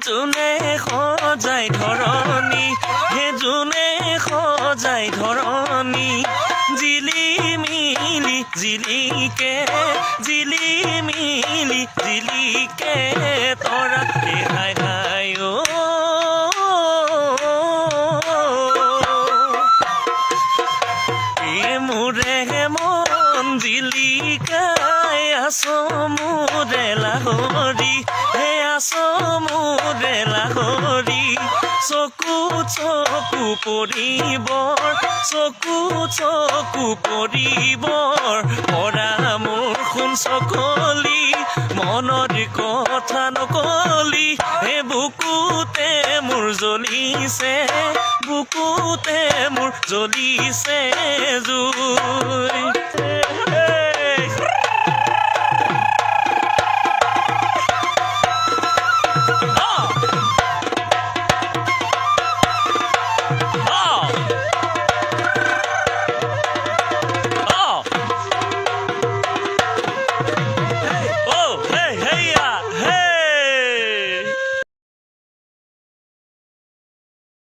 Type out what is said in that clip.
যোনে সজাই ধৰণী হে যোনে সজাই ধৰণী জিলিমিলি জিলিকে জিলিমিলি জিলিকে তৰা হে হাই হাই মোৰে মন জিলিকাই আছ মোৰে লাহৰি হে আছ মোৰে লাহৰি চকু চকু পৰিবৰ চকু চকু পৰিবৰ পৰা মোৰ সোণ চকলি মনৰ কথা নকলি হে বুকুতে মোৰ জ্বলিছে বুকুতে মোৰ জ্বলিছে জুই